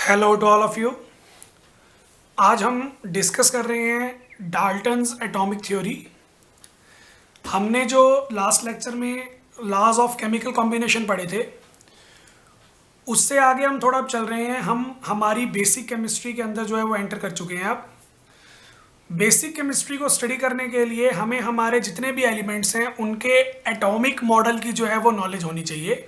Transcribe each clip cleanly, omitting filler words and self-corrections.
Hello to all of you. आज हम discuss कर रहे हैं डाल्टन्स एटॉमिक थ्योरी। हमने जो लास्ट लेक्चर में लॉज ऑफ केमिकल कॉम्बिनेशन पढ़े थे उससे आगे हम थोड़ा चल रहे हैं। हम हमारी बेसिक केमिस्ट्री के अंदर जो है वो एंटर कर चुके हैं। अब बेसिक केमिस्ट्री को स्टडी करने के लिए हमें हमारे जितने भी एलिमेंट्स हैं उनके एटॉमिक मॉडल की जो है वो नॉलेज होनी चाहिए।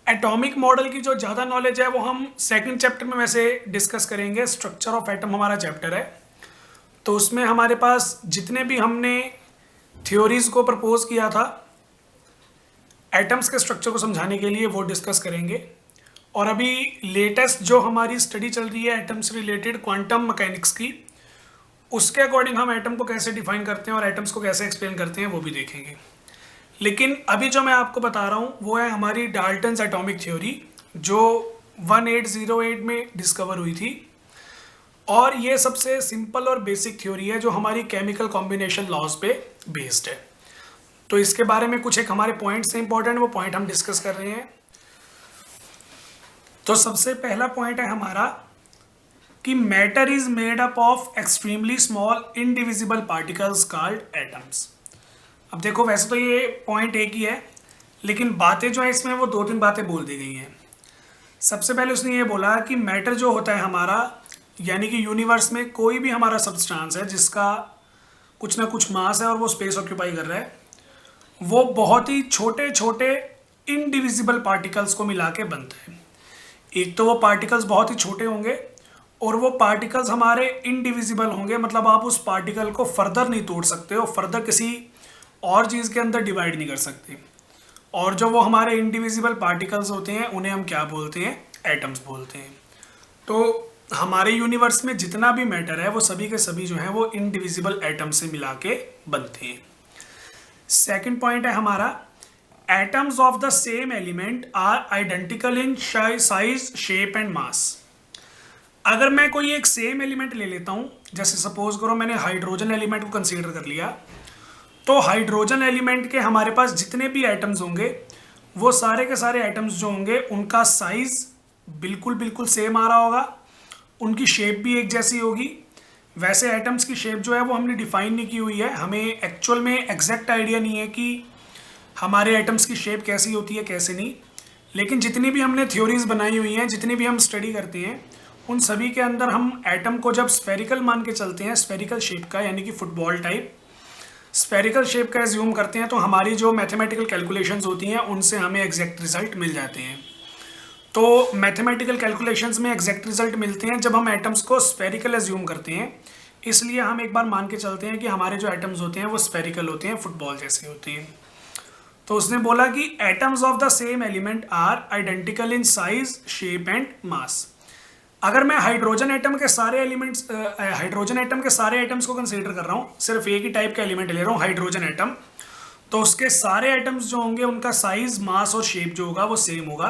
एटॉमिक मॉडल की जो ज़्यादा नॉलेज है वो हम सेकंड चैप्टर में वैसे डिस्कस करेंगे। स्ट्रक्चर ऑफ एटम हमारा चैप्टर है, तो उसमें हमारे पास जितने भी हमने थ्योरीज को प्रपोज किया था एटम्स के स्ट्रक्चर को समझाने के लिए वो डिस्कस करेंगे। और अभी लेटेस्ट जो हमारी स्टडी चल रही है एटम्स रिलेटेड क्वांटम मैकेनिक्स की, उसके अकॉर्डिंग हम एटम को कैसे डिफाइन करते हैं और एटम्स को कैसे एक्सप्लेन करते हैं वो भी देखेंगे। लेकिन अभी जो मैं आपको बता रहा हूँ वो है हमारी डाल्टन्स एटॉमिक थ्योरी जो 1808 में डिस्कवर हुई थी। और ये सबसे सिंपल और बेसिक थ्योरी है जो हमारी केमिकल कॉम्बिनेशन लॉज पे बेस्ड है। तो इसके बारे में कुछ एक हमारे पॉइंट्स हैं इंपॉर्टेंट, वो पॉइंट हम डिस्कस कर रहे हैं। तो सबसे पहला पॉइंट है हमारा कि matter is made up of extremely small indivisible particles called atoms. अब देखो वैसे तो ये पॉइंट एक ही है, लेकिन बातें जो है इसमें वो दो तीन बातें बोल दी गई हैं। सबसे पहले उसने ये बोला कि मैटर जो होता है हमारा, यानी कि यूनिवर्स में कोई भी हमारा सब्सटेंस है जिसका कुछ ना कुछ मास है और वो स्पेस ऑक्यूपाई कर रहा है, वो बहुत ही छोटे छोटे इनडिविजिबल पार्टिकल्स को मिला के बनता है। एक तो वो पार्टिकल्स बहुत ही छोटे होंगे और वो पार्टिकल्स हमारे इनडिविजिबल होंगे, मतलब आप उस पार्टिकल को फर्दर नहीं तोड़ सकते हो, फर्दर किसी और चीज़ के अंदर डिवाइड नहीं कर सकते। और जो वो हमारे इंडिविजिबल पार्टिकल्स होते हैं उन्हें हम क्या बोलते हैं? एटम्स बोलते हैं। तो हमारे यूनिवर्स में जितना भी मैटर है वो सभी के सभी जो है वो इंडिविजिबल एटम से मिला के बनते हैं। सेकेंड पॉइंट है हमारा, atoms of the same element are identical in size, shape and mass. अगर मैं कोई एक सेम एलिमेंट ले लेता हूँ, जैसे सपोज करो मैंने हाइड्रोजन एलिमेंट को कंसीडर कर लिया, तो हाइड्रोजन एलिमेंट के हमारे पास जितने भी एटम्स होंगे वो सारे के सारे एटम्स जो होंगे उनका साइज बिल्कुल सेम आ रहा होगा, उनकी शेप भी एक जैसी होगी। वैसे एटम्स की शेप जो है वो हमने डिफाइन नहीं की हुई है, हमें एक्चुअल में एग्जैक्ट आइडिया नहीं है कि हमारे एटम्स की शेप कैसी होती है कैसे नहीं। लेकिन जितनी भी हमने थ्योरीज बनाई हुई हैं, जितनी भी हम स्टडी करते हैं, उन सभी के अंदर हम एटम को जब स्फेरिकल मान के चलते हैं, स्फेरिकल शेप का यानी कि फुटबॉल टाइप स्फेरिकल शेप का एज्यूम करते हैं, तो हमारी जो मैथमेटिकल कैलकुलेशंस होती हैं उनसे हमें एग्जैक्ट रिजल्ट मिल जाते हैं। तो मैथमेटिकल कैलकुलेशंस में एग्जैक्ट रिजल्ट मिलते हैं जब हम एटम्स को स्फेरिकल एज्यूम करते हैं। इसलिए हम एक बार मान के चलते हैं कि हमारे जो एटम्स होते हैं वो स्फेरिकल होते हैं, फुटबॉल जैसे होते हैं। तो उसने बोला कि atoms of the same element are identical in size, shape and mass. अगर मैं हाइड्रोजन एटम के सारे एटम्स को कंसीडर कर रहा हूँ, सिर्फ एक ही टाइप का एलिमेंट ले रहा हूँ हाइड्रोजन एटम, तो उसके सारे एटम्स जो होंगे उनका साइज, मास और शेप जो होगा वो सेम होगा।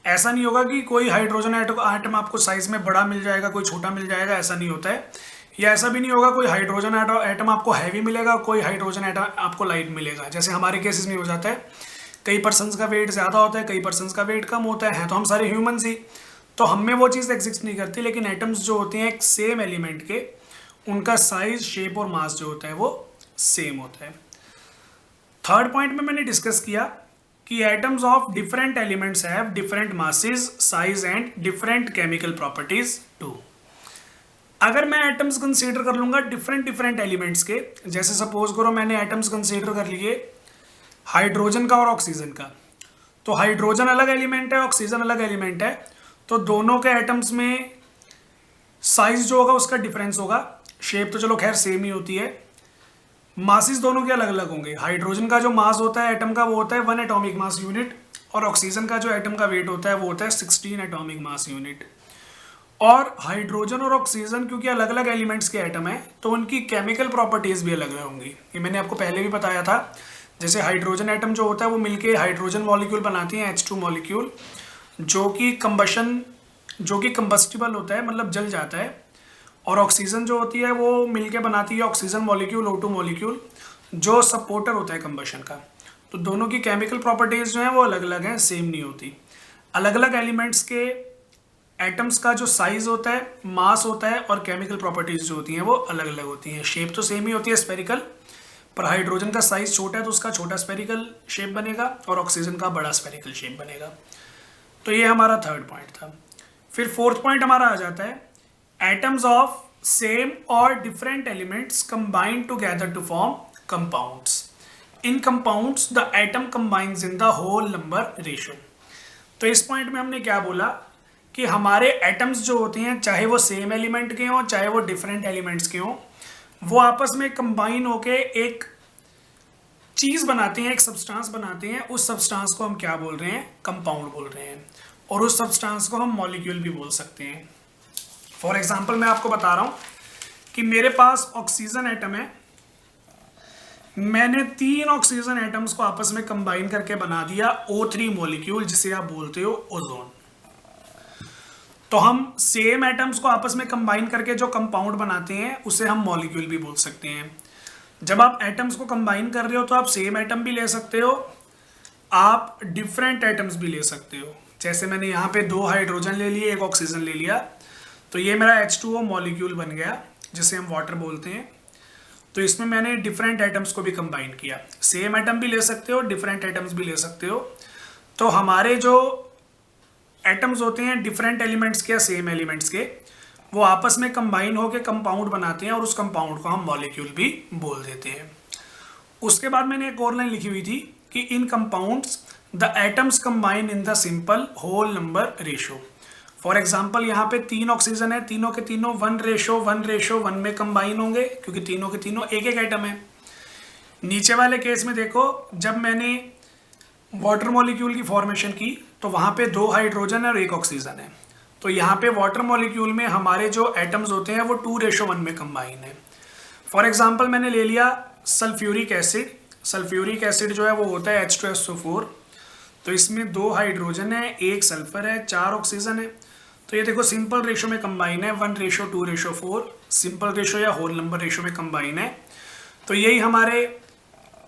ऐसा नहीं होगा कि कोई हाइड्रोजन एटम आपको साइज में बड़ा मिल जाएगा, कोई छोटा मिल जाएगा, ऐसा नहीं होता है। या ऐसा भी नहीं होगा कोई हाइड्रोजन एटम आपको हैवी मिलेगा, कोई हाइड्रोजन एटम आपको लाइट मिलेगा, जैसे हमारे केसेस में हो जाता है। कई पर्सनस का वेट ज़्यादा होता है, कई पर्सनस का वेट कम होता है, तो हम सारे ह्यूमंस ही, तो हम में वो चीज़ एग्जिस्ट नहीं करती। लेकिन एटम्स जो होते हैं एक सेम एलिमेंट के, उनका साइज, शेप और मास जो होता है वो सेम होता है। थर्ड पॉइंट में मैंने डिस्कस किया कि atoms of different elements have different masses, size and different chemical properties too. अगर मैं एटम्स कंसीडर कर लूंगा डिफरेंट एलिमेंट्स के, जैसे सपोज करो मैंने एटम्स कंसीडर कर लिए हाइड्रोजन का और ऑक्सीजन का, तो हाइड्रोजन अलग एलिमेंट है, ऑक्सीजन अलग एलिमेंट है, तो दोनों के एटम्स में साइज जो होगा उसका डिफरेंस होगा। शेप तो चलो खैर सेम ही होती है। मासेस दोनों के अलग अलग होंगे। हाइड्रोजन का जो मास होता है एटम का वो होता है 1 एटॉमिक मास यूनिट, और ऑक्सीजन का जो एटम का वेट होता है वो होता है 16 एटॉमिक मास यूनिट। और हाइड्रोजन और ऑक्सीजन क्योंकि अलग अलग एलिमेंट्स के एटम है, तो उनकी केमिकल प्रॉपर्टीज भी अलग अलग होंगी। ये मैंने आपको पहले भी बताया था। जैसे हाइड्रोजन एटम जो होता है वो मिलके हाइड्रोजन मॉलिक्यूल बनाती हैं, H2 मॉलिक्यूल, जो कि कंबस्टिबल होता है, मतलब जल जाता है। और ऑक्सीजन जो होती है वो मिलके बनाती है ऑक्सीजन मॉलिक्यूल, O2 मॉलिक्यूल, जो सपोर्टर होता है कंबशन का। तो दोनों की केमिकल प्रॉपर्टीज जो हैं वो अलग अलग हैं, सेम नहीं होती। अलग अलग एलिमेंट्स के एटम्स का जो साइज होता है, मास होता है और केमिकल प्रॉपर्टीज जो होती हैं वो अलग अलग होती हैं। शेप तो सेम ही होती है स्फेरिकल, पर हाइड्रोजन का साइज छोटा है तो उसका छोटा स्फेरिकल शेप बनेगा और ऑक्सीजन का बड़ा स्फेरिकल शेप बनेगा। तो ये हमारा थर्ड पॉइंट था। फिर फोर्थ पॉइंट हमारा आ जाता है, एटम्स ऑफ सेम और different elements combine together to form compounds. In compounds the atom combines in the whole number ratio. तो इस पॉइंट में हमने क्या बोला कि हमारे एटम्स जो होते हैं, चाहे वो सेम एलिमेंट के हों चाहे वो डिफरेंट एलिमेंट्स के हों, वो आपस में कंबाइन होके एक चीज बनाते हैं, एक सब्सटेंस बनाते हैं। उस सब्सटेंस को हम क्या बोल रहे हैं? कंपाउंड बोल रहे हैं। और उस सब्सटेंस को हम मॉलिक्यूल भी बोल सकते हैं। फॉर एग्जांपल मैं आपको बता रहा हूं कि मेरे पास ऑक्सीजन एटम है, मैंने 3 ऑक्सीजन एटम्स को आपस में कंबाइन करके बना दिया O3 मॉलिक्यूल, जिसे आप बोलते हो ओजोन। तो हम सेम एटम्स को आपस में कंबाइन करके जो कंपाउंड बनाते हैं उसे हम मॉलिक्यूल भी बोल सकते हैं। जब आप एटम्स को कंबाइन कर रहे हो तो आप सेम एटम भी ले सकते हो, आप डिफरेंट एटम्स भी ले सकते हो। जैसे मैंने यहाँ पे 2 हाइड्रोजन ले लिए, 1 ऑक्सीजन ले लिया, तो ये मेरा H2O मॉलिक्यूल बन गया जिसे हम वाटर बोलते हैं। तो इसमें मैंने डिफरेंट एटम्स को भी कंबाइन किया। सेम एटम भी ले सकते हो, डिफरेंट एटम्स भी ले सकते हो। तो हमारे जो एटम्स होते हैं डिफरेंट एलिमेंट्स के या सेम एलिमेंट्स के, वो आपस में कंबाइन होकर कंपाउंड बनाते हैं और उस कंपाउंड को हम मॉलिक्यूल भी बोल देते हैं। उसके बाद मैंने एक और लाइन लिखी हुई थी कि in compounds the atoms combine in the simple whole number ratio. For example यहाँ पे 3 ऑक्सीजन है, तीनों के तीनों 1:1:1 में कंबाइन होंगे क्योंकि तीनों के तीनों एक एक एटम है। नीचे वाले केस में देखो, जब मैंने वाटर मॉलिक्यूल की फॉर्मेशन की तो वहाँ पे 2 हाइड्रोजन है और 1 ऑक्सीजन है। तो यहाँ पे वाटर मॉलिक्यूल में हमारे जो एटम्स होते हैं वो 2:1 में कंबाइन है। फॉर एग्जाम्पल मैंने ले लिया सल्फ्यूरिक एसिड। सल्फ्यूरिक एसिड जो है वो होता है H2SO4। तो इसमें 2 हाइड्रोजन है, 1 सल्फर है, 4 ऑक्सीजन है। तो ये देखो सिंपल रेशो में कंबाइन है, 1:2:4 सिंपल रेशो या होल नंबर रेशो में कंबाइन है। तो यही हमारे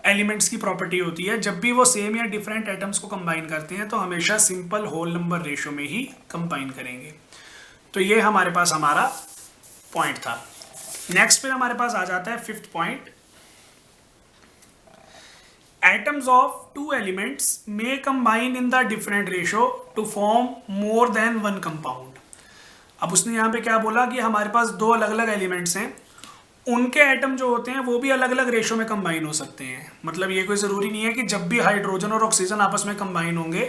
एलिमेंट्स की प्रॉपर्टी होती है, जब भी वो सेम या डिफरेंट एटम्स को कंबाइन करते हैं तो हमेशा सिंपल होल नंबर रेशो में ही कंबाइन करेंगे। तो ये हमारे पास हमारा पॉइंट था। नेक्स्ट पे हमारे पास आ जाता है 5th point, atoms of 2 elements may combine in the different ratio two form more than 1 compound. अब उसने यहाँ पे क्या बोला कि हमारे पास 2 अलग अलग एलिमेंट्स हैं, उनके एटम जो होते हैं वो भी अलग अलग रेशो में कंबाइन हो सकते हैं। मतलब ये कोई ज़रूरी नहीं है कि जब भी हाइड्रोजन और ऑक्सीजन आपस में कंबाइन होंगे,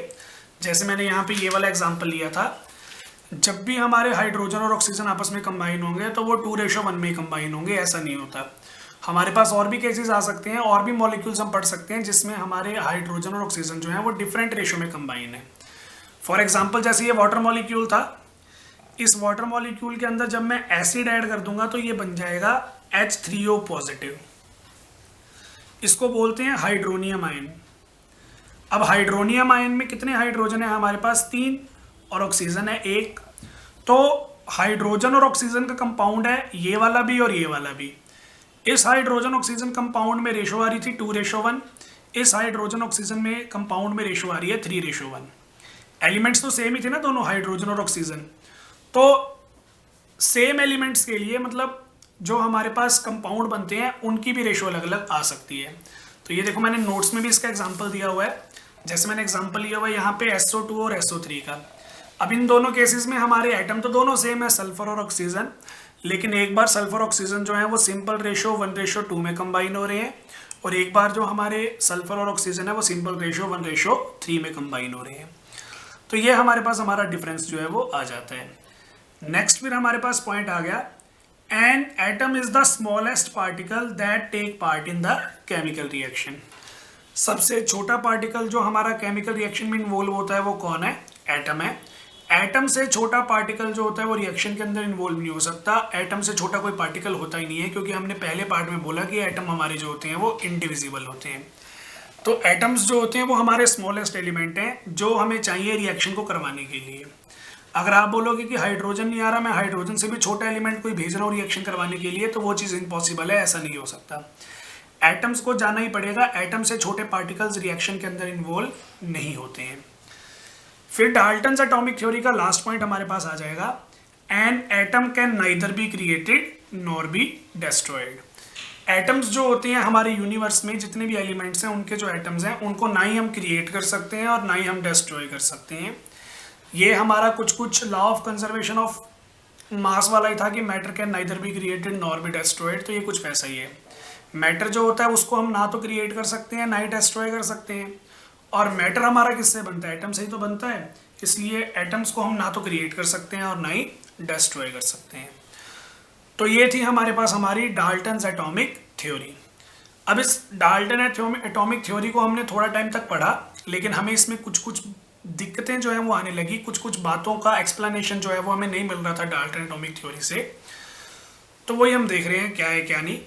जैसे मैंने यहाँ पे ये वाला एग्जांपल लिया था, जब भी हमारे हाइड्रोजन और ऑक्सीजन आपस में कंबाइन होंगे तो वो 2:1 में कंबाइन होंगे, ऐसा नहीं होता। हमारे पास और भी केसेस आ सकते हैं, और भी मॉलिक्यूल्स हम पढ़ सकते हैं जिसमें हमारे हाइड्रोजन और ऑक्सीजन जो है वो डिफरेंट रेशो में कंबाइन है। फॉर एग्जाम्पल जैसे ये वाटर मॉलिक्यूल था, इस वाटर मॉलिक्यूल के अंदर जब मैं एसिड ऐड कर दूंगा तो ये बन जाएगा H3O पॉजिटिव। इसको बोलते हैं हाइड्रोनियम आयन। अब हाइड्रोनियम आयन में कितने हाइड्रोजन है हमारे पास? 3 और ऑक्सीजन है 1। तो हाइड्रोजन और ऑक्सीजन का कंपाउंड है ये वाला भी और ये वाला भी। इस हाइड्रोजन ऑक्सीजन कंपाउंड में रेशो आ रही थी 2:1, इस हाइड्रोजन ऑक्सीजन में कंपाउंड में रेशो आ रही है 3:1। एलिमेंट्स तो सेम ही थे ना दोनों, हाइड्रोजन और ऑक्सीजन। तो सेम एलिमेंट्स के लिए मतलब जो हमारे पास कंपाउंड बनते हैं उनकी भी रेशो अलग अलग आ सकती है। तो ये देखो मैंने नोट्स में भी इसका एग्जांपल दिया हुआ है। जैसे मैंने एग्जांपल लिया हुआ है यहाँ पे SO2 और SO3 का। अब इन दोनों केसेस में हमारे एटम तो दोनों सेम है, सल्फर और ऑक्सीजन, लेकिन एक बार सल्फर ऑक्सीजन जो है वो सिंपल रेशो 1:2 में कंबाइन हो रहे हैं, और एक बार जो हमारे सल्फर और ऑक्सीजन है वो सिंपल रेशो 1:3 में कंबाइन हो रहे हैं। तो ये हमारे पास हमारा डिफरेंस जो है वो आ जाता है। नेक्स्ट फिर हमारे पास पॉइंट आ गया, an atom is the smallest particle that take part in the chemical reaction. सबसे छोटा पार्टिकल जो हमारा केमिकल रिएक्शन में इन्वॉल्व होता है वो कौन है? एटम है। एटम से छोटा पार्टिकल जो होता है वो रिएक्शन के अंदर इन्वॉल्व नहीं हो सकता। एटम से छोटा कोई पार्टिकल होता ही नहीं है, क्योंकि हमने पहले पार्ट में बोला कि एटम हमारे जो होते हैं वो इनडिविजिबल होते हैं। तो एटम्स जो होते हैं वो हमारे स्मॉलेस्ट एलिमेंट हैं जो हमें चाहिए रिएक्शन को करवाने के लिए। अगर आप बोलोगे कि हाइड्रोजन नहीं आ रहा, मैं हाइड्रोजन से भी छोटा एलिमेंट कोई भेज रहा हूँ रिएक्शन करवाने के लिए, तो वो चीज़ इम्पॉसिबल है, ऐसा नहीं हो सकता। एटम्स को जाना ही पड़ेगा, एटम से छोटे पार्टिकल्स रिएक्शन के अंदर इन्वॉल्व नहीं होते हैं। फिर डाल्टन्स एटॉमिक थ्योरी का लास्ट पॉइंट हमारे पास आ जाएगा, an atom can neither be created nor be destroyed. Atoms जो होते हैं हमारे यूनिवर्स में जितने भी एलिमेंट्स हैं उनके जो एटम्स हैं उनको ना ही हम क्रिएट कर सकते हैं और ना ही हम डेस्ट्रॉय कर सकते हैं। ये हमारा कुछ law of conservation of mass वाला ही था कि matter can neither be created nor be destroyed, तो ये कुछ वैसा ही है। मैटर जो होता है उसको हम ना तो क्रिएट कर सकते हैं ना ही डेस्ट्रॉय कर सकते हैं, और मैटर हमारा किससे बनता है, एटम से ही तो बनता है, इसलिए एटम्स को हम ना तो क्रिएट कर सकते हैं और ना ही डेस्ट्रॉय कर सकते हैं। तो ये थी हमारे पास हमारी डाल्टन्स एटॉमिक थ्योरी। अब इस डाल्टन एटॉमिक थ्योरी को हमने थोड़ा टाइम तक पढ़ा, लेकिन हमें इसमें कुछ दिक्कतें जो है वो आने लगी, कुछ बातों का एक्सप्लेनेशन जो है वो हमें नहीं मिल रहा था डाल्टन एटॉमिक थ्योरी से, तो वही हम देख रहे हैं क्या है क्या नहीं।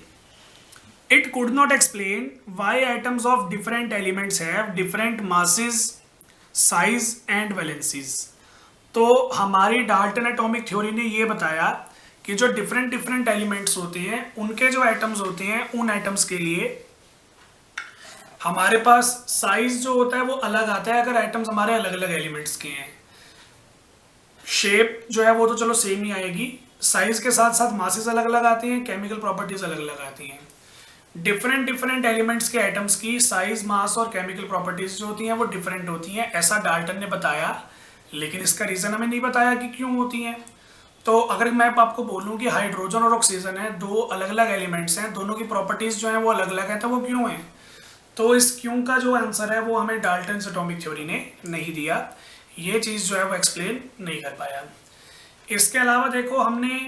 It could not explain why atoms of different elements have different masses, size and valencies. तो हमारी डाल्टन एटॉमिक थ्योरी ने ये बताया कि जो डिफरेंट एलिमेंट्स होते हैं उनके जो एटम्स होते हैं उन एटम्स के लिए हमारे पास साइज जो होता है वो अलग आता है अगर एटम्स हमारे अलग अलग एलिमेंट्स के हैं। शेप जो है वो तो चलो सेम ही आएगी, साइज के साथ साथ मासेस अलग अलग आते हैं, केमिकल प्रॉपर्टीज अलग अलग आती हैं। डिफरेंट एलिमेंट्स के एटम्स की साइज, मास और केमिकल प्रॉपर्टीज जो होती हैं वो डिफरेंट होती हैं, ऐसा डाल्टन ने बताया, लेकिन इसका रीजन हमें नहीं बताया कि क्यों होती हैं। तो अगर मैं आपको बोलूं कि हाइड्रोजन और ऑक्सीजन है, दो अलग अलग एलिमेंट्स हैं, दोनों की प्रॉपर्टीज जो हैं वो अलग अलग हैं, तो वो क्यों हैं, तो इस क्यों का जो आंसर है वो हमें डाल्टन्स एटॉमिक थ्योरी ने नहीं दिया, ये चीज़ जो है वो एक्सप्लेन नहीं कर पाया। इसके अलावा देखो हमने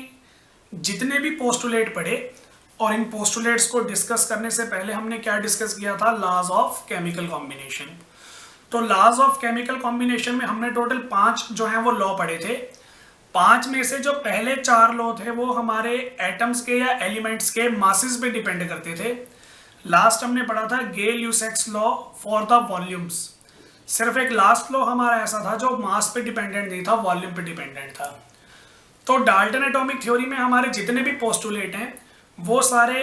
जितने भी पोस्टुलेट पढ़े और इन पोस्टुलेट्स को डिस्कस करने से पहले हमने क्या डिस्कस किया था, लॉज ऑफ केमिकल कॉम्बिनेशन। तो लॉज ऑफ केमिकल कॉम्बिनेशन में हमने टोटल 5 जो है वो लॉ पढ़े थे। 5 में से जो पहले 4 लॉ थे वो हमारे एटम्स के या एलिमेंट्स के मासेस पे डिपेंड करते थे। लास्ट हमने पढ़ा था गेल-यूसेक्स लॉ फॉर द वॉल्यूम्स। सिर्फ एक लास्ट लॉ हमारा ऐसा था जो मास पे डिपेंडेंट नहीं था, वॉल्यूम पे डिपेंडेंट था। तो डाल्टन एटॉमिक थ्योरी में हमारे जितने भी पोस्टुलेट हैं वो सारे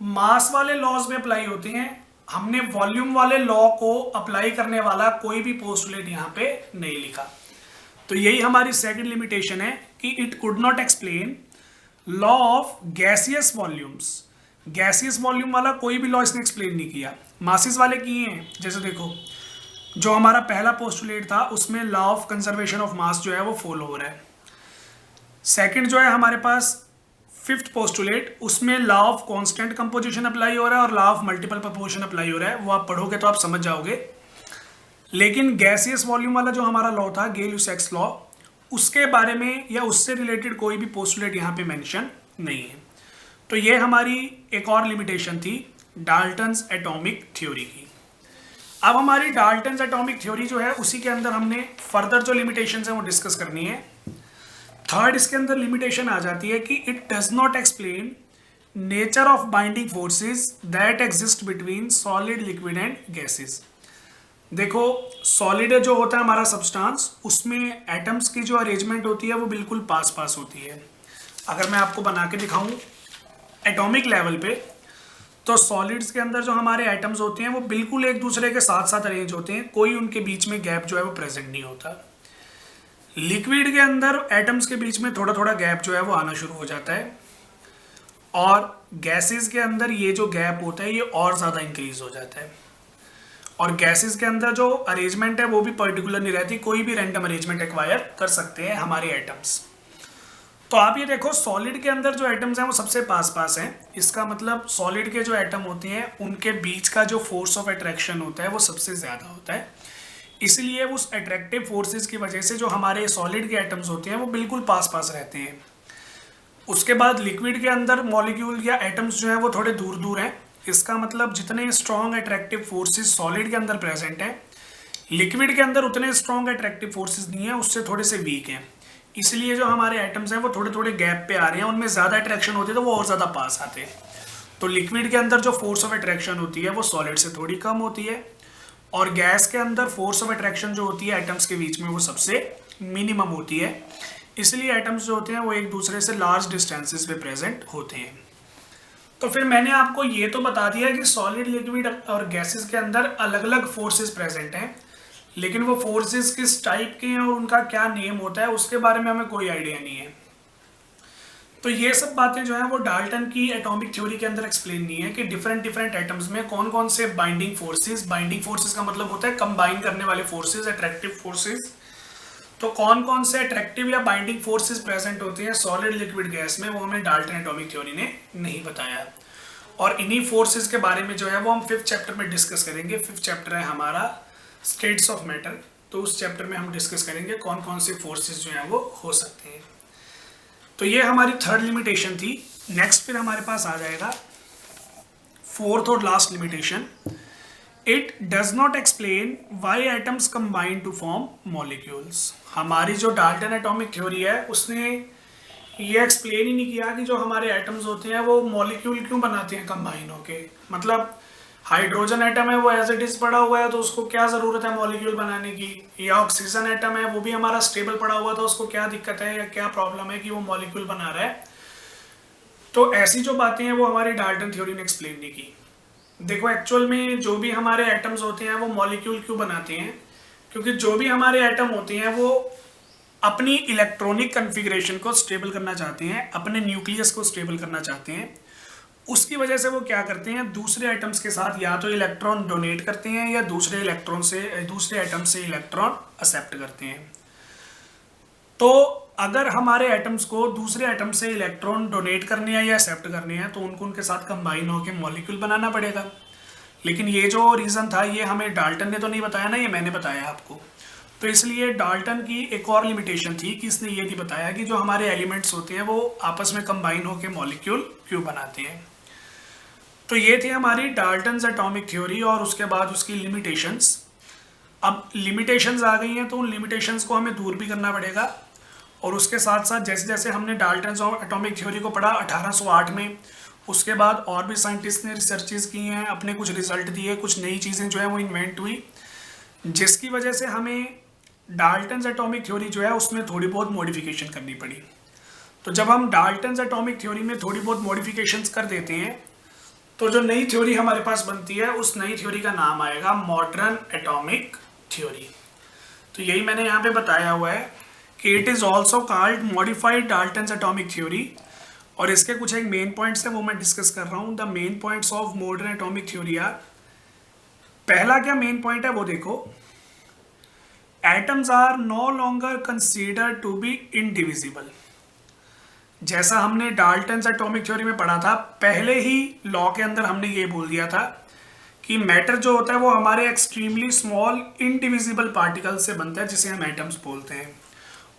मास वाले लॉज में अप्लाई होते हैं। हमने वॉल्यूम वाले लॉ को अप्लाई करने वाला कोई भी पोस्टुलेट यहाँ पे नहीं लिखा। तो यही हमारी सेकंड लिमिटेशन है कि it could not explain law of gaseous volumes. Gaseous volume वाला कोई भी लॉ इसने एक्सप्लेन नहीं किया, मासेस वाले किए हैं। जैसे देखो जो हमारा पहला पोस्टुलेट था उसमें law of conservation of mass जो है वो फॉलो हो रहा है। सेकंड जो है हमारे पास 5th पोस्टुलेट, उसमें law of constant composition apply हो रहा है और law of multiple proportion apply हो रहा है, वो आप पढ़ोगे तो आप समझ जाओगे। लेकिन गैसियस वॉल्यूम वाला जो हमारा लॉ था गेल-यूसेक्स लॉ, उसके बारे में या उससे रिलेटेड कोई भी पोस्टुलेट यहाँ पे मेंशन नहीं है। तो ये हमारी एक और लिमिटेशन थी डाल्टन्स एटॉमिक थ्योरी की। अब हमारी डाल्टन्स एटॉमिक थ्योरी जो है उसी के अंदर हमने फर्दर जो लिमिटेशंस हैं वो डिस्कस करनी है। थर्ड इसके अंदर लिमिटेशन आ जाती है कि it does not explain nature of binding forces that exist between solid, liquid and gases. देखो सॉलिड जो होता है हमारा सब्सटेंस, उसमें एटम्स की जो अरेंजमेंट होती है वो बिल्कुल पास पास होती है। अगर मैं आपको बना के दिखाऊं एटॉमिक लेवल पे, तो सॉलिड्स के अंदर जो हमारे एटम्स होते हैं वो बिल्कुल एक दूसरे के साथ साथ अरेंज होते हैं, कोई उनके बीच में गैप जो है वो प्रेजेंट नहीं होता। लिक्विड के अंदर एटम्स के बीच में थोड़ा थोड़ा गैप जो है वो आना शुरू हो जाता है, और गैसेस के अंदर ये जो गैप होता है ये और ज़्यादा इंक्रीज हो जाता है। और गैसेस के अंदर जो अरेंजमेंट है वो भी पर्टिकुलर नहीं रहती, कोई भी रैंडम अरेंजमेंट एक्वायर कर सकते हैं हमारे एटम्स। तो आप ये देखो सॉलिड के अंदर जो एटम्स हैं वो सबसे पास पास हैं, इसका मतलब सॉलिड के जो एटम होते हैं उनके बीच का जो फोर्स ऑफ अट्रैक्शन होता है वो सबसे ज़्यादा होता है। इसलिए उस अट्रैक्टिव फोर्सेस की वजह से जो हमारे सॉलिड के एटम्स होते हैं वो बिल्कुल पास पास रहते हैं। उसके बाद लिक्विड के अंदर मॉलिक्यूल या एटम्स जो है वो थोड़े दूर दूर हैं, इसका मतलब जितने स्ट्रॉन्ग अट्रैक्टिव फोर्सेस सॉलिड के अंदर प्रेजेंट हैं, लिक्विड के अंदर उतने स्ट्रॉन्ग अट्रैक्टिव फोर्सेस नहीं है, उससे थोड़े से वीक हैं। इसलिए जो हमारे एटम्स हैं वो थोड़े थोड़े गैप पे आ रहे हैं, उनमें ज़्यादा अट्रैक्शन होती है तो वो और ज़्यादा पास आते हैं। तो लिक्विड के अंदर जो फोर्स ऑफ अट्रैक्शन होती है वो सॉलिड से थोड़ी कम होती है, और गैस के अंदर फोर्स ऑफ अट्रैक्शन जो होती है एटम्स के बीच में वो सबसे मिनिमम होती है। इसलिए एटम्स जो होते हैं वो एक दूसरे से लार्ज डिस्टेंसेस पे प्रेजेंट होते हैं। तो फिर मैंने आपको ये तो बता दिया कि सॉलिड, लिक्विड और गैसेस के अंदर अलग अलग फोर्सेस प्रेजेंट हैं, लेकिन वो फोर्सेस किस टाइप के हैं और उनका क्या नेम होता है उसके बारे में हमें कोई आइडिया नहीं है। तो ये सब बातें जो है वो डाल्टन की एटॉमिक थ्योरी के अंदर एक्सप्लेन नहीं है कि डिफरेंट डिफरेंट एटम्स में कौन कौन से बाइंडिंग फोर्सेस का मतलब होता है कंबाइन करने वाले फोर्सेस, अट्रैक्टिव फोर्सेस। तो कौन कौन से अट्रैक्टिव या बाइंडिंग फोर्सेस प्रेजेंट होते हैं सॉलिड लिक्विड गैस में, वो हमें डाल्टन एटॉमिक थ्योरी ने नहीं बताया। और इन्हीं फोर्सेस के बारे में जो है वो हम 5th चैप्टर में डिस्कस करेंगे। 5th चैप्टर है हमारा स्टेट्स ऑफ मैटर, तो उस चैप्टर में हम डिस्कस करेंगे कौन कौन से फोर्सेस जो हैं वो हो सकते हैं। तो ये हमारी 3rd लिमिटेशन थी। नेक्स्ट फिर हमारे पास आ जाएगा 4th और last limitation, it does not explain why atoms combine to form molecules. हमारी जो डाल्टन एटॉमिक थ्योरी है उसने ये एक्सप्लेन ही नहीं किया कि जो हमारे एटम्स होते हैं वो मॉलिक्यूल क्यों बनाते हैं कंबाइन होके। मतलब हाइड्रोजन एटम है वो एज इट इज पड़ा हुआ है तो उसको क्या ज़रूरत है मॉलिक्यूल बनाने की, या ऑक्सीजन एटम है वो भी हमारा स्टेबल पड़ा हुआ था उसको क्या दिक्कत है या क्या प्रॉब्लम है कि वो मॉलिक्यूल बना रहा है। तो ऐसी जो बातें हैं वो हमारी डाल्टन थ्योरी ने एक्सप्लेन नहीं की। देखो एक्चुअल में जो भी हमारे एटम्स होते हैं वो मॉलिक्यूल क्यों बनाते हैं, क्योंकि जो भी हमारे एटम होते हैं वो अपनी इलेक्ट्रॉनिक कन्फिग्रेशन को स्टेबल करना चाहते हैं, अपने न्यूक्लियस को स्टेबल करना चाहते हैं। उसकी वजह से वो क्या करते हैं, दूसरे एटम्स के साथ या तो इलेक्ट्रॉन डोनेट करते हैं या दूसरे एटम से इलेक्ट्रॉन एक्सेप्ट करते हैं। तो अगर हमारे एटम्स को दूसरे एटम से इलेक्ट्रॉन डोनेट करने हैं या एक्सेप्ट करने हैं तो उनको उनके साथ कंबाइन होकर मॉलिक्यूल बनाना पड़ेगा। लेकिन ये जो रीज़न था ये हमें डाल्टन ने तो नहीं बताया ना, ये मैंने बताया आपको। तो इसलिए डाल्टन की एक और लिमिटेशन थी कि इसने ये नहीं बताया कि जो हमारे एलिमेंट्स होते हैं वो आपस में कंबाइन होकर मॉलिक्यूल क्यों बनाते हैं। तो ये थी हमारी डाल्टन्स एटॉमिक थ्योरी और उसके बाद उसकी लिमिटेशंस। अब लिमिटेशंस आ गई हैं तो उन लिमिटेशंस को हमें दूर भी करना पड़ेगा। और उसके साथ साथ जैसे जैसे हमने डाल्टन्स एटॉमिक थ्योरी को पढ़ा 1808 में, उसके बाद और भी साइंटिस्ट ने रिसर्चेस की हैं, अपने कुछ रिजल्ट दिए, कुछ नई चीज़ें जो है वो इन्वेंट हुई, जिसकी वजह से हमें डाल्टन्स एटॉमिक थ्योरी जो है उसमें थोड़ी बहुत मॉडिफिकेशन करनी पड़ी। तो जब हम डाल्टन्स एटॉमिक थ्योरी में थोड़ी बहुत मॉडिफिकेशंस कर देते हैं तो जो नई थ्योरी हमारे पास बनती है उस नई थ्योरी का नाम आएगा मॉडर्न एटॉमिक थ्योरी। तो यही मैंने यहाँ पे बताया हुआ है कि it is also called modified Dalton's atomic theory. और इसके कुछ एक मेन पॉइंट्स हैं वो मैं डिस्कस कर रहा हूँ। The main points of modern atomic theory are, पहला क्या मेन पॉइंट है वो देखो, atoms are no longer considered to be indivisible. जैसा हमने डाल्टन्स एटॉमिक थ्योरी में पढ़ा था, पहले ही लॉ के अंदर हमने ये बोल दिया था कि मैटर जो होता है वो हमारे एक्सट्रीमली स्मॉल इनडिविजिबल पार्टिकल से बनता है जिसे हम एटम्स बोलते हैं।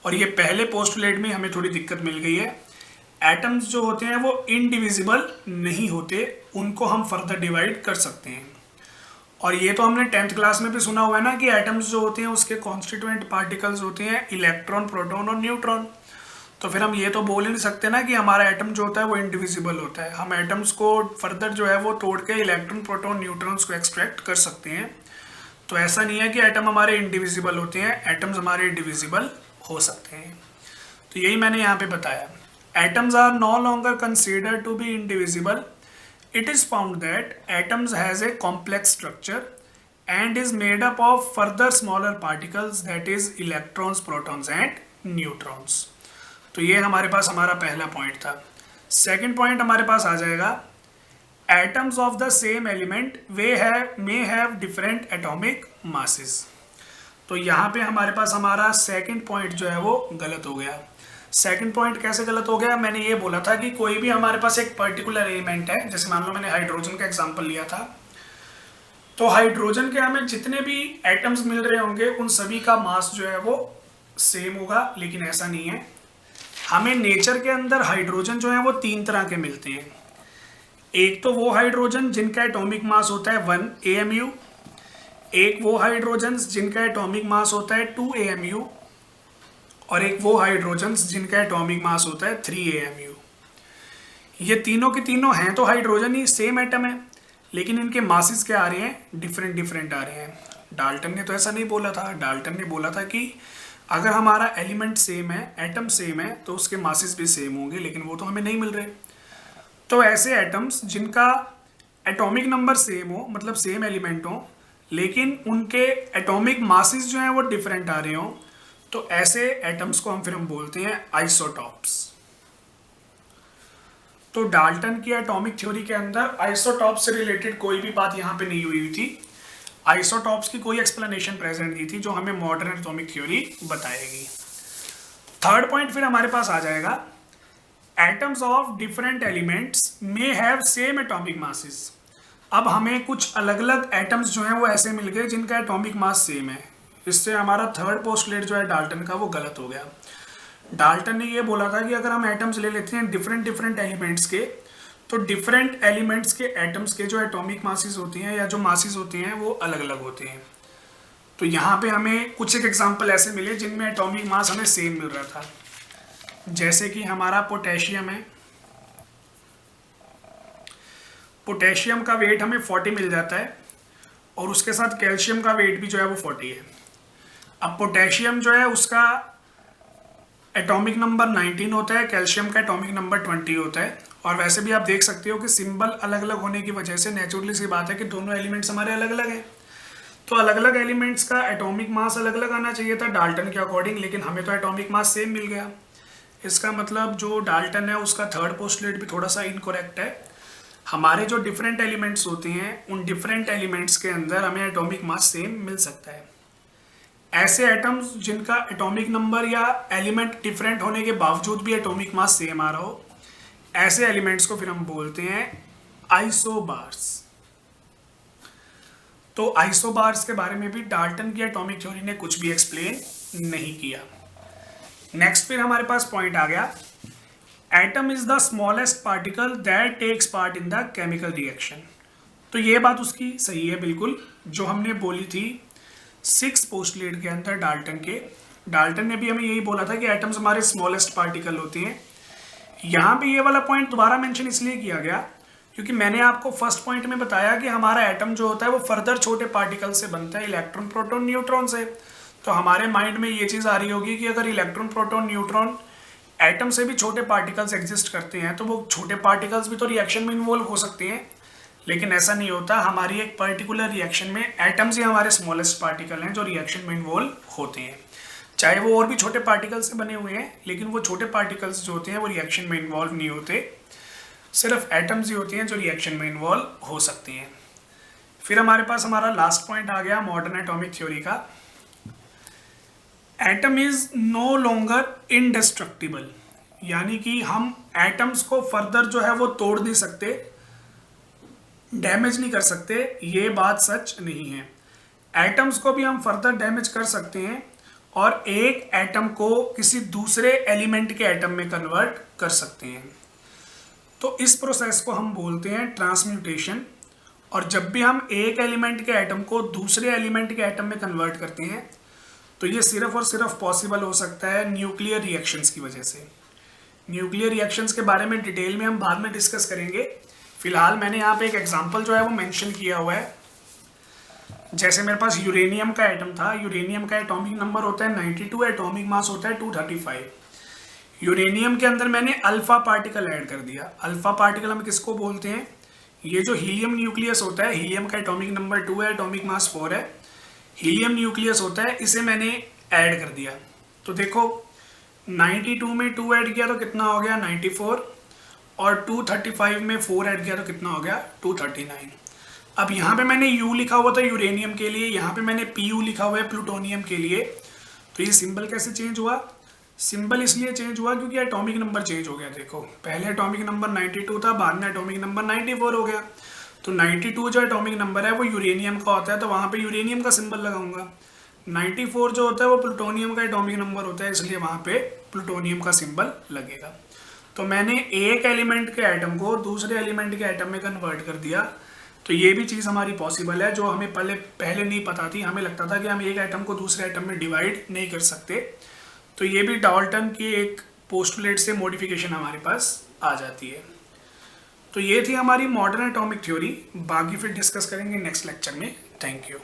और ये पहले पोस्टुलेट में हमें थोड़ी दिक्कत मिल गई है। एटम्स जो होते हैं वो इनडिविजिबल नहीं होते, उनको हम फर्दर डिवाइड कर सकते हैं। और ये तो हमने 10th क्लास में भी सुना हुआ है ना कि एटम्स जो होते हैं उसके कॉन्स्टिट्यूएंट पार्टिकल्स होते हैं इलेक्ट्रॉन, प्रोटॉन और न्यूट्रॉन। तो फिर हम ये तो बोल ही नहीं सकते ना कि हमारा एटम जो होता है वो इंडिविजिबल होता है। हम एटम्स को फर्दर जो है वो तोड़ के इलेक्ट्रॉन, प्रोटॉन, न्यूट्रॉन्स को एक्सट्रैक्ट कर सकते हैं। तो ऐसा नहीं है कि एटम हमारे इंडिविजिबल होते हैं, एटम्स हमारे डिविजिबल हो सकते हैं। तो यही मैंने यहाँ पे बताया, atoms are no longer considered to be indivisible. It is found that atoms has a complex structure and is made up of further smaller particles, that is electrons, protons and neutrons। तो ये हमारे पास हमारा पहला point था। Second point हमारे पास आ जाएगा, atoms of the same element may have different atomic masses। तो यहाँ पे हमारे पास हमारा सेकंड पॉइंट जो है वो गलत हो गया। सेकंड पॉइंट कैसे गलत हो गया, मैंने ये बोला था कि कोई भी हमारे पास एक पर्टिकुलर एलिमेंट है, जैसे मान लो मैंने हाइड्रोजन का एग्जांपल लिया था, तो हाइड्रोजन के हमें जितने भी एटम्स मिल रहे होंगे उन सभी का मास जो है वो सेम होगा। लेकिन ऐसा नहीं है, हमें नेचर के अंदर हाइड्रोजन जो है वो 3 तरह के मिलते हैं। एक तो वो हाइड्रोजन जिनका एटॉमिक मास होता है 1 AMU, एक वो हाइड्रोजन जिनका एटॉमिक मास होता है 2 AMU, और एक वो हाइड्रोजन्स जिनका एटॉमिक मास होता है 3 AMU। ये तीनों के तीनों हैं तो हाइड्रोजन ही, सेम एटम है, लेकिन इनके मासेस क्या आ रहे हैं, डिफरेंट आ रहे हैं। डाल्टन ने तो ऐसा नहीं बोला था। डाल्टन ने बोला था कि अगर हमारा एलिमेंट सेम है, एटम सेम है, तो उसके मासेस भी सेम होंगे, लेकिन वो तो हमें नहीं मिल रहे। तो ऐसे एटम्स जिनका एटॉमिक नंबर सेम हो, मतलब सेम एलिमेंट हो, लेकिन उनके एटॉमिक मासेस जो हैं वो डिफरेंट आ रहे हों, तो ऐसे एटम्स को हम बोलते हैं आइसोटॉप्स। तो डाल्टन की एटॉमिक थ्योरी के अंदर आइसोटॉप से रिलेटेड कोई भी बात यहाँ पे नहीं हुई थी, आइसोटॉप्स की कोई एक्सप्लेनेशन प्रेजेंट नहीं थी जो हमें मॉडर्न एटॉमिक थ्योरी बताएगी। थर्ड पॉइंट फिर हमारे पास आ जाएगा, atoms of different elements may have same atomic masses. अब हमें कुछ अलग अलग एटम्स जो हैं वो ऐसे मिल गए जिनका एटॉमिक मास सेम है। इससे हमारा थर्ड पोस्टुलेट जो है डाल्टन का वो गलत हो गया। डाल्टन ने ये बोला था कि अगर हम एटम्स ले लेते हैं डिफरेंट डिफरेंट एलिमेंट्स के, तो डिफरेंट एलिमेंट्स के एटम्स के जो एटॉमिक मासेस होती हैं या जो मासेस होते हैं वो अलग अलग होते हैं। तो यहाँ पे हमें कुछ एक एग्जांपल ऐसे मिले जिनमें एटॉमिक मास हमें सेम मिल रहा था, जैसे कि हमारा पोटेशियम है। पोटेशियम का वेट हमें 40 मिल जाता है और उसके साथ कैल्शियम का वेट भी जो है वो 40 है। अब पोटेशियम जो है उसका एटॉमिक नंबर 19 होता है, कैल्शियम का एटॉमिक नंबर 20 होता है। और वैसे भी आप देख सकते हो कि सिंबल अलग अलग होने की वजह से नेचुरली सी बात है कि दोनों एलिमेंट्स हमारे अलग अलग हैं। तो अलग अलग एलिमेंट्स का एटॉमिक मास अलग अलग आना चाहिए था डाल्टन के अकॉर्डिंग, लेकिन हमें तो एटॉमिक मास सेम मिल गया। इसका मतलब जो डाल्टन है उसका थर्ड पोस्टुलेट भी थोड़ा सा इनकरेक्ट है। हमारे जो डिफरेंट एलिमेंट्स होते हैं उन डिफरेंट एलिमेंट्स के अंदर हमें एटॉमिक मास सेम मिल सकता है। ऐसे एटम्स जिनका एटॉमिक नंबर या एलिमेंट डिफरेंट होने के बावजूद भी एटॉमिक मास सेम आ रहा हो, ऐसे एलिमेंट्स को फिर हम बोलते हैं आइसोबार्स। तो आइसोबार्स के बारे में भी डाल्टन की एटॉमिक थ्योरी ने कुछ भी एक्सप्लेन नहीं किया। नेक्स्ट फिर हमारे पास पॉइंट आ गया, atom is the smallest particle that takes part in the chemical reaction. तो ये बात उसकी सही है बिल्कुल, जो हमने बोली थी 6 पोस्टुलेट के अंदर डाल्टन ने भी हमें यही बोला था कि एटम्स हमारे स्मॉलेस्ट पार्टिकल होते हैं। यहाँ पे ये वाला पॉइंट दोबारा मेंशन इसलिए किया गया क्योंकि मैंने आपको फर्स्ट पॉइंट में बताया कि हमारा एटम जो होता है वो फर्दर छोटे पार्टिकल से बनता है, इलेक्ट्रॉन प्रोटॉन न्यूट्रॉन से। तो हमारे माइंड में ये चीज़ आ रही होगी कि अगर इलेक्ट्रॉन प्रोटॉन न्यूट्रॉन एटम से भी छोटे पार्टिकल्स एग्जिस्ट करते हैं तो वो छोटे पार्टिकल्स भी तो रिएक्शन में इन्वॉल्व हो सकते हैं, लेकिन ऐसा नहीं होता। हमारी एक पर्टिकुलर रिएक्शन में एटम्स ही हमारे स्मॉलेस्ट पार्टिकल हैं जो रिएक्शन में इन्वॉल्व होते हैं। चाहे वो और भी छोटे पार्टिकल्स से बने हुए हैं, लेकिन वो छोटे पार्टिकल्स जो होते हैं वो रिएक्शन में इन्वॉल्व नहीं होते, सिर्फ एटम्स ही होते हैं जो रिएक्शन में इन्वॉल्व हो सकते हैं। फिर हमारे पास हमारा लास्ट पॉइंट आ गया मॉडर्न एटॉमिक थ्योरी का, एटम इज नो लॉन्गर इनडेस्ट्रक्टिबल। यानी कि हम एटम्स को फर्दर जो है वो तोड़ नहीं सकते, डैमेज नहीं कर सकते। ये बात सच नहीं है। एटम्स को भी हम फर्दर डैमेज कर सकते हैं और एक एटम को किसी दूसरे एलिमेंट के एटम में कन्वर्ट कर सकते हैं। तो इस प्रोसेस को हम बोलते हैं ट्रांसम्यूटेशन। और जब भी हम एक एलिमेंट के एटम को दूसरे एलिमेंट के एटम में कन्वर्ट करते हैं तो ये सिर्फ और सिर्फ पॉसिबल हो सकता है न्यूक्लियर रिएक्शंस की वजह से। न्यूक्लियर रिएक्शंस के बारे में डिटेल में हम बाद में डिस्कस करेंगे। फिलहाल मैंने यहाँ पे एक एग्जांपल जो है वो मेंशन किया हुआ है। जैसे मेरे पास यूरेनियम का एटम था, यूरेनियम का एटॉमिक नंबर होता है 92, एटॉमिक मास होता है 235। यूरेनियम के अंदर मैंने अल्फा पार्टिकल ऐड कर दिया। अल्फा पार्टिकल हम किसको बोलते हैं? ये जो हीलियम न्यूक्लियस होता है, हीलियम का एटॉमिक नंबर 2 है, एटॉमिक मास 4 है, हीलियम न्यूक्लियस होता है, इसे मैंने ऐड कर दिया। तो देखो 92 में 2 ऐड किया तो कितना हो गया 94, और 235 में 4 ऐड किया तो कितना हो गया 239। अब यहाँ पे मैंने U लिखा हुआ था यूरेनियम के लिए, यहाँ पे मैंने PU लिखा हुआ है प्लूटोनियम के लिए। तो ये सिंबल कैसे चेंज हुआ? सिंबल इसलिए चेंज हुआ क्योंकि एटॉमिक नंबर चेंज हो गया। देखो पहले एटॉमिक नंबर 92 था, बाद में एटॉमिक नंबर 94 हो गया। तो 92 जो एटॉमिक नंबर है वो यूरेनियम का होता है, तो वहाँ पे यूरेनियम का सिंबल लगाऊंगा। 94 जो होता है वो प्लूटोनियम का एटॉमिक नंबर होता है, इसलिए वहाँ पे प्लूटोनियम का सिंबल लगेगा। तो मैंने एक एलिमेंट के एटम को दूसरे एलिमेंट के एटम में कन्वर्ट कर दिया। तो ये भी चीज़ हमारी पॉसिबल है, जो हमें पहले नहीं पता थी। हमें लगता था कि हम एक एटम को दूसरे एटम में डिवाइड नहीं कर सकते। तो ये भी डाल्टन की एक पोस्टुलेट से मॉडिफिकेशन हमारे पास आ जाती है। तो ये थी हमारी मॉडर्न एटॉमिक थ्योरी। बाकी फिर डिस्कस करेंगे नेक्स्ट लेक्चर में। Thank you.